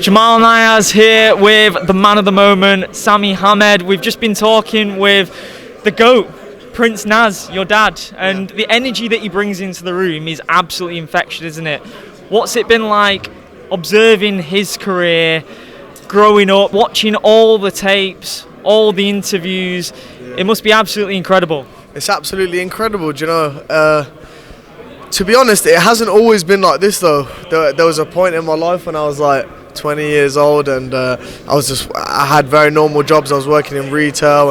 Jamal Niaz here with the man of the moment, Sami Hamed. We've just been talking with the GOAT, Prince Naz, your dad, and the energy that he brings into the room is absolutely infectious, isn't it? What's it been like observing his career, growing up, watching all the tapes, all the interviews? It must be absolutely incredible. It's absolutely incredible, do you know? To be honest, it hasn't always been like this though. There was a point in my life when I was like 20 years old and I had very normal jobs. I was working in retail,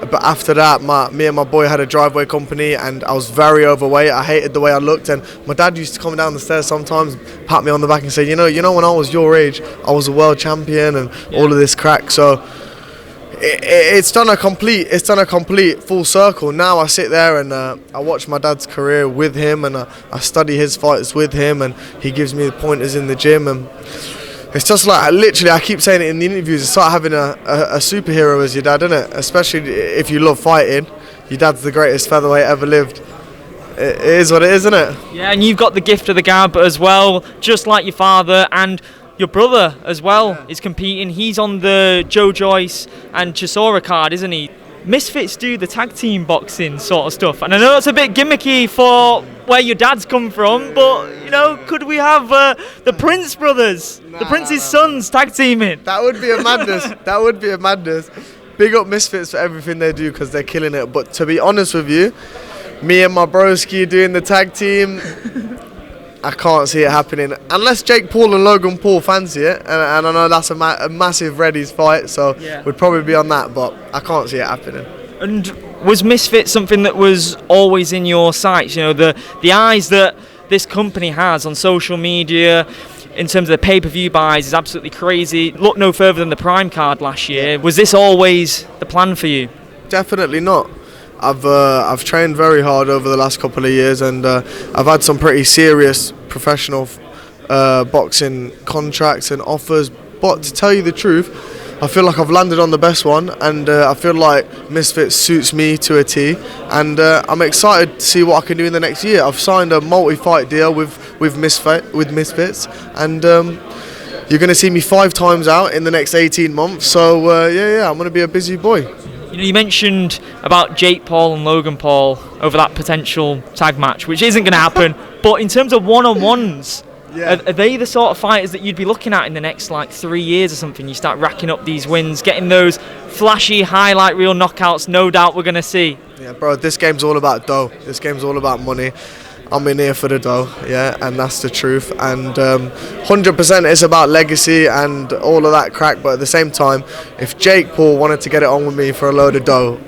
but after that me and my boy had a driveway company and I was very overweight. I hated the way I looked, and my dad used to come down the stairs sometimes, pat me on the back and say, you know when I was your age I was a world champion and all of this crack. So it's done a complete full circle. Now I sit there and I watch my dad's career with him, and I study his fights with him, and he gives me the pointers in the gym, and it's just like, literally, I keep saying it in the interviews, it's like having a superhero as your dad, isn't it? Especially if you love fighting. Your dad's the greatest featherweight ever lived. It is what it is, isn't it? Yeah, and you've got the gift of the gab as well, just like your father, and your brother as well is competing. He's on the Joe Joyce and Chisora card, isn't he? Misfits do the tag team boxing sort of stuff, and I know it's a bit gimmicky for where your dad's come from, but could we have the Prince brothers, the Prince's sons, tag teaming? That would be a madness. That would be a madness. Big up Misfits for everything they do, because they're killing it. But to be honest with you, me and my broski doing the tag team, I can't see it happening unless Jake Paul and Logan Paul fancy it, and I know that's a massive Reddy's fight, so we'd probably be on that, but I can't see it happening. And was Misfits something that was always in your sights? The eyes that this company has on social media in terms of the pay-per-view buys is absolutely crazy. Look no further than the Prime card last year. Was this always the plan for you? Definitely not. I've trained very hard over the last couple of years, and I've had some pretty serious professional boxing contracts and offers. But to tell you the truth, I feel like I've landed on the best one, and I feel like Misfits suits me to a T. And I'm excited to see what I can do in the next year. I've signed a multi-fight deal with Misfits, and you're going to see me 5 times out in the next 18 months. So I'm going to be a busy boy. You mentioned about Jake Paul and Logan Paul over that potential tag match, which isn't going to happen. But in terms of one-on-ones, are they the sort of fighters that you'd be looking at in the next 3 years or something? You start racking up these wins, getting those flashy highlight reel knockouts, no doubt we're going to see. Yeah, bro, this game's all about dough. This game's all about money. I'm in here for the dough, and that's the truth. And 100% it's about legacy and all of that crack. But at the same time, if Jake Paul wanted to get it on with me for a load of dough,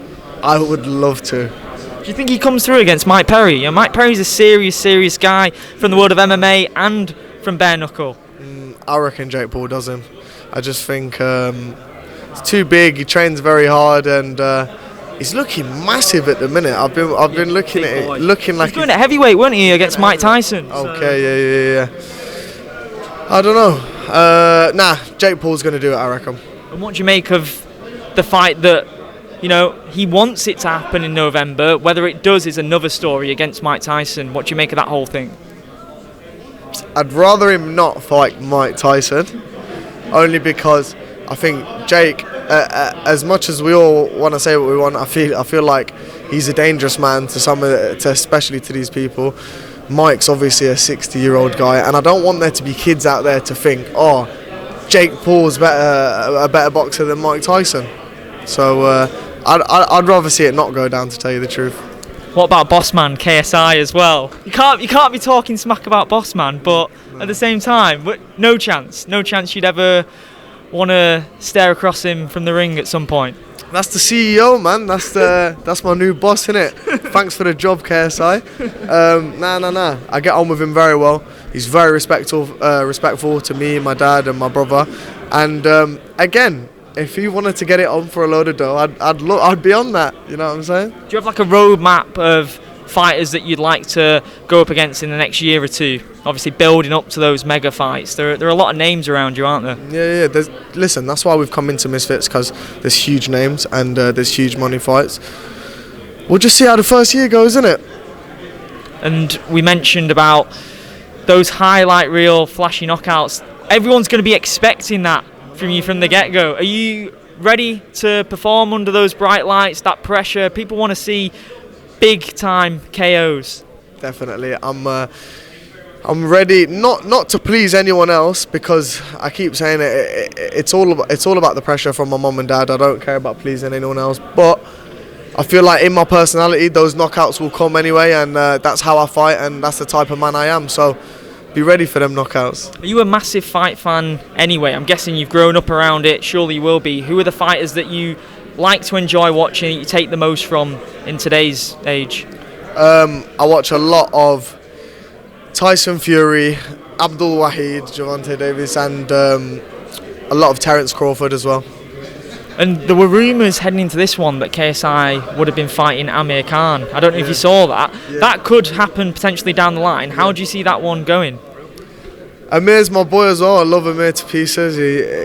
I would love to. Do you think he comes through against Mike Perry? Mike Perry's a serious guy from the world of MMA and from bare knuckle. I reckon Jake Paul does him. I just think it's too big. He trains very hard, and he's looking massive at the minute. I've been looking at it, looking like he's going at heavyweight, weren't he, against Mike Tyson? Okay, yeah. I don't know. Jake Paul's going to do it, I reckon. And what do you make of the fight that, he wants it to happen in November? Whether it does is another story against Mike Tyson. What do you make of that whole thing? I'd rather him not fight Mike Tyson, only because I think Jake, as much as we all want to say what we want, I feel like he's a dangerous man especially to these people. Mike's obviously a 60-year-old guy, and I don't want there to be kids out there to think, Jake Paul's a better boxer than Mike Tyson. So I'd rather see it not go down, to tell you the truth. What about Bossman KSI as well? You can't be talking smack about Bossman, but at the same time, no chance you'd ever want to stare across him from the ring at some point. That's the CEO, man. That's my new boss, innit? Thanks for the job, KSI. Nah. I get on with him very well. He's very respectful to me, my dad, and my brother. And again, if he wanted to get it on for a load of dough, I'd be on that. You know what I'm saying? Do you have a roadmap of fighters that you'd like to go up against in the next year or two? Obviously, building up to those mega fights. There are a lot of names around you, aren't there? Yeah. Listen, that's why we've come into Misfits, because there's huge names and there's huge money fights. We'll just see how the first year goes, innit? And we mentioned about those highlight reel flashy knockouts. everyone's going to be expecting that from you from the get-go. Are you ready to perform under those bright lights, that pressure? People want to see big-time KOs. Definitely. I'm ready, not to please anyone else, because I keep saying it's all about the pressure from my mum and dad. I don't care about pleasing anyone else, but I feel like in my personality those knockouts will come anyway, and that's how I fight, and that's the type of man I am. So be ready for them knockouts. Are you a massive fight fan anyway? I'm guessing you've grown up around it. Surely you will be. Who are the fighters that you like to enjoy watching, that you take the most from in today's age? I watch a lot of Tyson Fury, Abdul Wahid, Javante Davis, and a lot of Terence Crawford as well. And there were rumours heading into this one that KSI would have been fighting Amir Khan. I don't know if you saw that. Yeah. That could happen potentially down the line. How do you see that one going? Amir's my boy as well. I love Amir to pieces.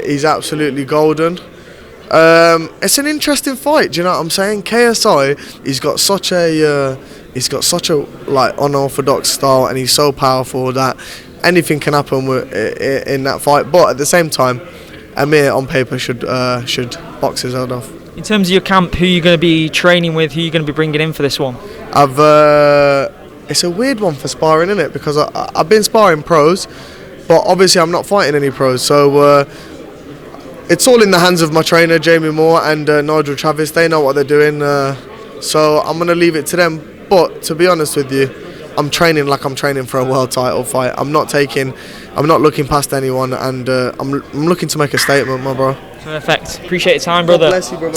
He's absolutely golden. It's an interesting fight. Do you know what I'm saying? KSI, he's got such a like unorthodox style, and he's so powerful that anything can happen in that fight. But at the same time, Amir on paper should box his head off. In terms of your camp, who are you going to be training with? Who are you going to be bringing in for this one? It's a weird one for sparring, isn't it? Because I've been sparring pros, but obviously I'm not fighting any pros. So it's all in the hands of my trainer, Jamie Moore, and Nigel Travis. They know what they're doing. So I'm going to leave it to them. But to be honest with you, I'm training like I'm training for a world title fight. I'm not looking past anyone, and I'm looking to make a statement, my bro. Perfect. Appreciate your time, brother. God bless you, brother.